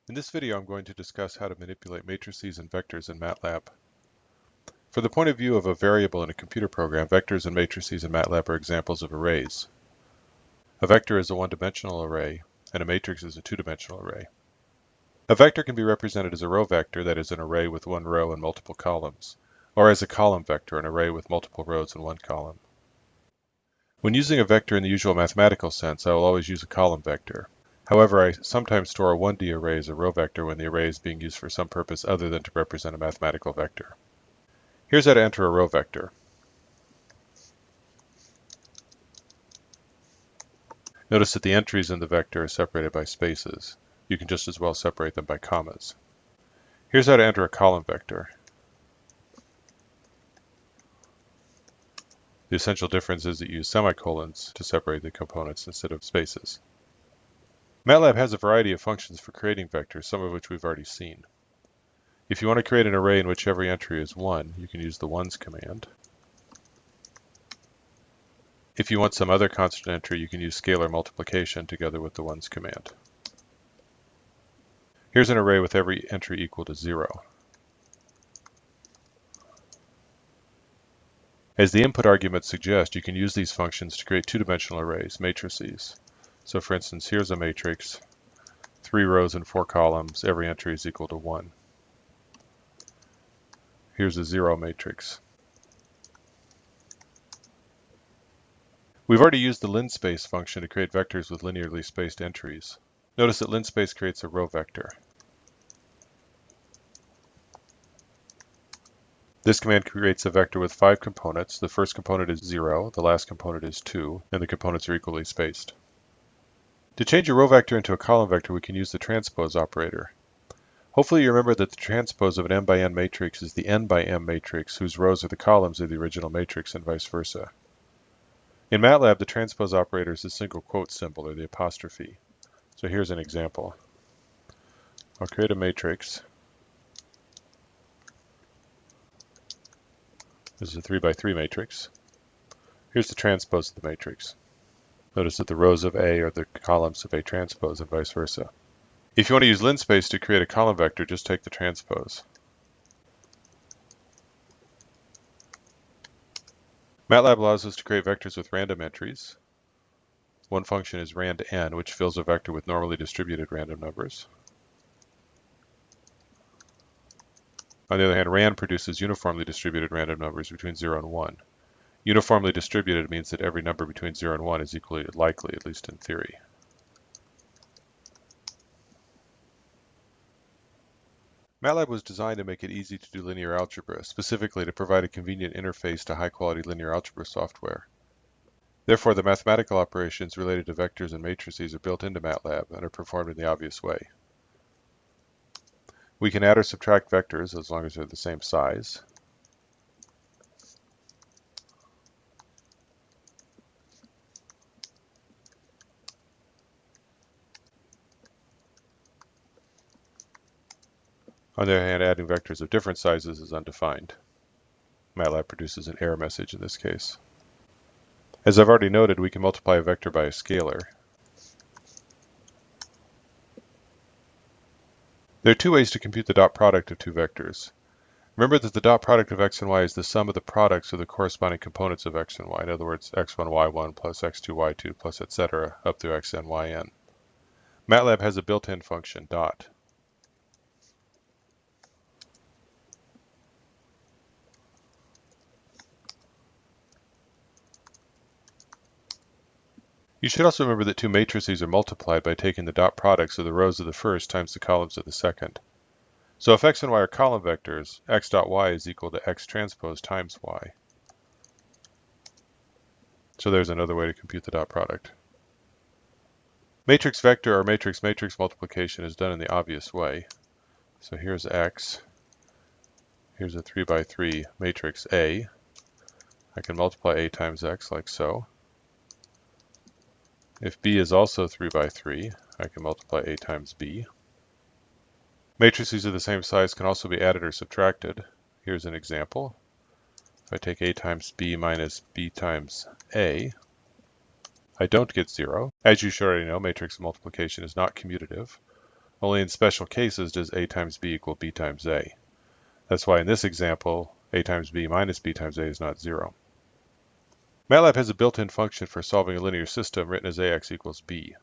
In this video, I'm going to discuss how to manipulate matrices and vectors in Matlab. For the point of view of a variable in a computer program, vectors and matrices in Matlab are examples of arrays. A vector is a one-dimensional array, and a matrix is a two-dimensional array. A vector can be represented as a row vector, that is, an array with one row and multiple columns, or as a column vector, an array with multiple rows and one column. When using a vector in the usual mathematical sense, I will always use a column vector. However, I sometimes store a 1D array as a row vector when the array is being used for some purpose other than to represent a mathematical vector. Here's how to enter a row vector. Notice that the entries in the vector are separated by spaces. You can just as well separate them by commas. Here's how to enter a column vector. The essential difference is that you use semicolons to separate the components instead of spaces. Matlab has a variety of functions for creating vectors, some of which we've already seen. If you want to create an array in which every entry is 1, you can use the ones command. If you want some other constant entry, you can use scalar multiplication together with the ones command. Here's an array with every entry equal to 0. As the input arguments suggest, you can use these functions to create two-dimensional arrays, matrices. So for instance, here's a matrix, 3 rows and 4 columns, every entry is equal to 1. Here's a 0 matrix. We've already used the linspace function to create vectors with linearly spaced entries. Notice that linspace creates a row vector. This command creates a vector with 5 components. The first component is 0, the last component is 2, and the components are equally spaced. To change a row vector into a column vector, we can use the transpose operator. Hopefully you remember that the transpose of an m by n matrix is the n by m matrix whose rows are the columns of the original matrix and vice versa. In Matlab, the transpose operator is the single quote symbol, or the apostrophe. So here's an example. I'll create a matrix. This is a 3 by 3 matrix. Here's the transpose of the matrix. Notice that the rows of A are the columns of A transpose and vice versa. If you want to use linspace to create a column vector, just take the transpose. Matlab allows us to create vectors with random entries. One function is rand_n, which fills a vector with normally distributed random numbers. On the other hand, rand produces uniformly distributed random numbers between 0 and 1. Uniformly distributed means that every number between 0 and 1 is equally likely, at least in theory. Matlab was designed to make it easy to do linear algebra, specifically to provide a convenient interface to high-quality linear algebra software. Therefore, the mathematical operations related to vectors and matrices are built into Matlab and are performed in the obvious way. We can add or subtract vectors as long as they're the same size. On the other hand, adding vectors of different sizes is undefined. Matlab produces an error message in this case. As I've already noted, we can multiply a vector by a scalar. There are two ways to compute the dot product of two vectors. Remember that the dot product of x and y is the sum of the products of the corresponding components of x and y. In other words, x1, y1 plus x2, y2 plus etc. up through xn, yn. Matlab has a built-in function, dot. You should also remember that two matrices are multiplied by taking the dot products of the rows of the first times the columns of the second. So if x and y are column vectors, x dot y is equal to x transpose times y. So there's another way to compute the dot product. Matrix vector or matrix-matrix multiplication is done in the obvious way. So here's x. Here's a 3 by 3 matrix A. I can multiply A times x like so. If B is also 3 by 3, I can multiply A times B. Matrices of the same size can also be added or subtracted. Here's an example. If I take A times B minus B times A, I don't get 0. As you should already know, matrix multiplication is not commutative. Only in special cases does A times B equal B times A. That's why in this example, A times B minus B times A is not 0. Matlab has a built-in function for solving a linear system written as AX equals B.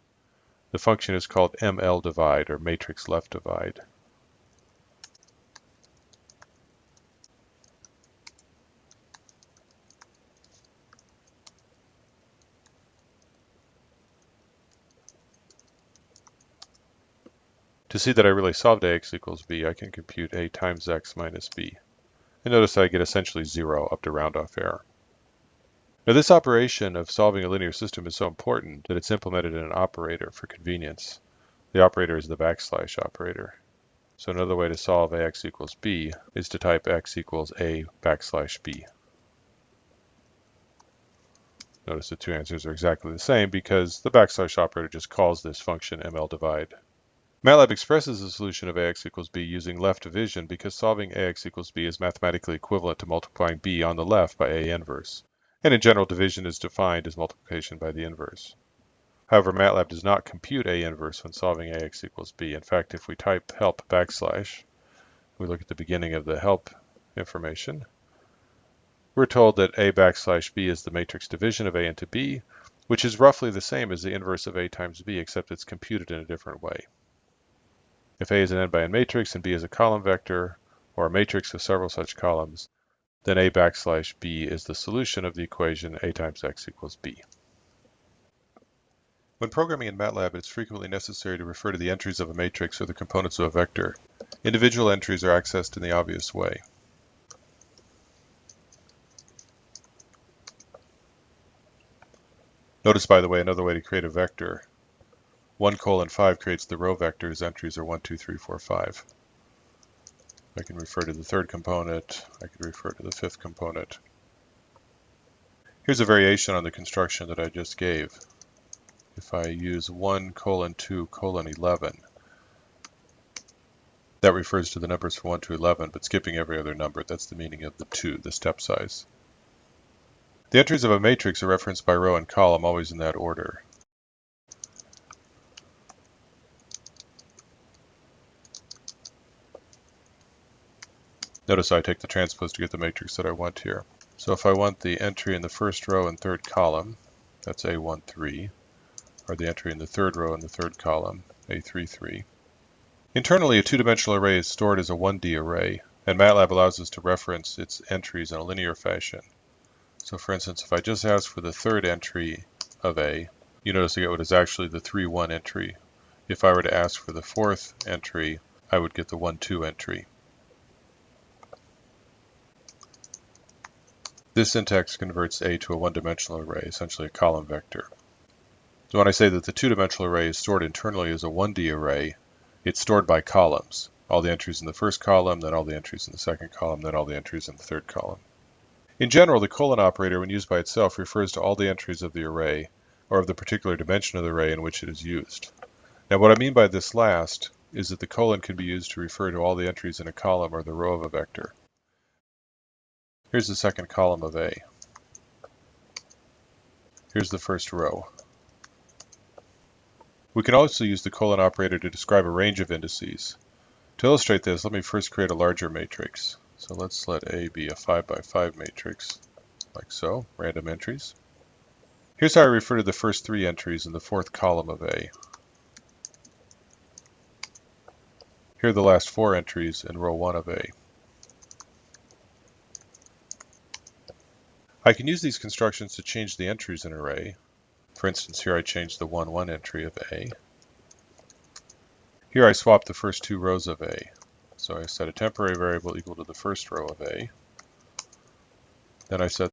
The function is called ML divide, or matrix left divide. To see that I really solved AX equals B, I can compute A times X minus B. And notice that I get essentially 0 up to round-off error. Now this operation of solving a linear system is so important that it's implemented in an operator for convenience. The operator is the backslash operator. So another way to solve AX equals B is to type X equals A backslash B. Notice the two answers are exactly the same because the backslash operator just calls this function ML divide. Matlab expresses the solution of AX equals B using left division because solving AX equals B is mathematically equivalent to multiplying B on the left by A inverse. And in general, division is defined as multiplication by the inverse. However, Matlab does not compute A inverse when solving AX equals B. In fact, if we type help backslash, we look at the beginning of the help information, we're told that A backslash B is the matrix division of A into B, which is roughly the same as the inverse of A times B, except it's computed in a different way. If A is an n by n matrix and B is a column vector, or a matrix with several such columns, then A backslash B is the solution of the equation A times X equals B. When programming in Matlab, it's frequently necessary to refer to the entries of a matrix or the components of a vector. Individual entries are accessed in the obvious way. Notice, by the way, another way to create a vector. 1:5 creates the row vector whose entries are 1, 2, 3, 4, 5. I can refer to the third component. I can refer to the fifth component. Here's a variation on the construction that I just gave. If I use 1:2:11, that refers to the numbers from 1 to 11, but skipping every other number. That's the meaning of the 2, the step size. The entries of a matrix are referenced by row and column, always in that order. Notice I take the transpose to get the matrix that I want here. So if I want the entry in the first row and third column, that's A13, or the entry in the third row and the third column, A33. Internally, a two-dimensional array is stored as a 1D array, and Matlab allows us to reference its entries in a linear fashion. So for instance, if I just ask for the third entry of A, you notice I get what is actually the 3-1 entry. If I were to ask for the fourth entry, I would get the 1-2 entry. This syntax converts A to a one-dimensional array, essentially a column vector. So when I say that the two-dimensional array is stored internally as a 1D array, it's stored by columns. All the entries in the first column, then all the entries in the second column, then all the entries in the third column. In general, the colon operator, when used by itself, refers to all the entries of the array, or of the particular dimension of the array in which it is used. Now what I mean by this last is that the colon can be used to refer to all the entries in a column or the row of a vector. Here's the second column of A. Here's the first row. We can also use the colon operator to describe a range of indices. To illustrate this, let me first create a larger matrix. So let's let A be a 5 by 5 matrix, like so, random entries. Here's how I refer to the first three entries in the fourth column of A. Here are the last four entries in row 1 of A. I can use these constructions to change the entries in an array. For instance, here I changed the 1-1 entry of A. Here I swap the first two rows of A. So I set a temporary variable equal to the first row of A. Then I set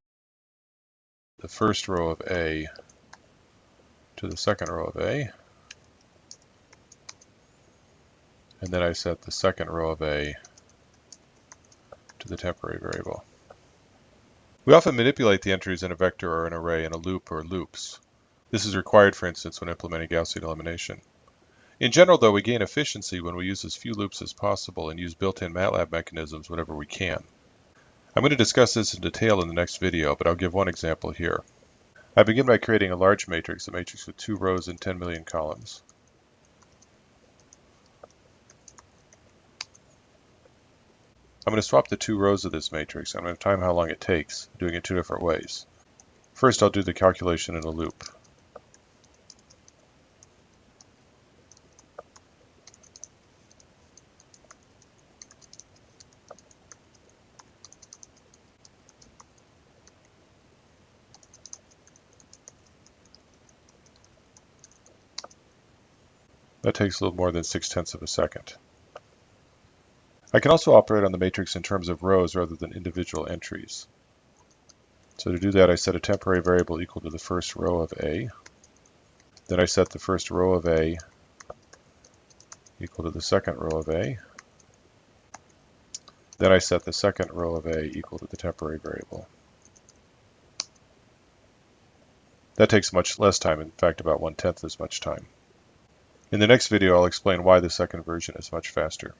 the first row of A to the second row of A. And then I set the second row of A to the temporary variable. We often manipulate the entries in a vector or an array in a loop or loops. This is required, for instance, when implementing Gaussian elimination. In general, though, we gain efficiency when we use as few loops as possible and use built-in Matlab mechanisms whenever we can. I'm going to discuss this in detail in the next video, but I'll give one example here. I begin by creating a large matrix, a matrix with 2 rows and 10 million columns. I'm going to swap the two rows of this matrix. I'm going to time how long it takes, doing it two different ways. First, I'll do the calculation in a loop. That takes a little more than 6/10 of a second. I can also operate on the matrix in terms of rows rather than individual entries. So to do that, I set a temporary variable equal to the first row of A. Then I set the first row of A equal to the second row of A. Then I set the second row of A equal to the temporary variable. That takes much less time, in fact about 1/10 as much time. In the next video, I'll explain why the second version is much faster.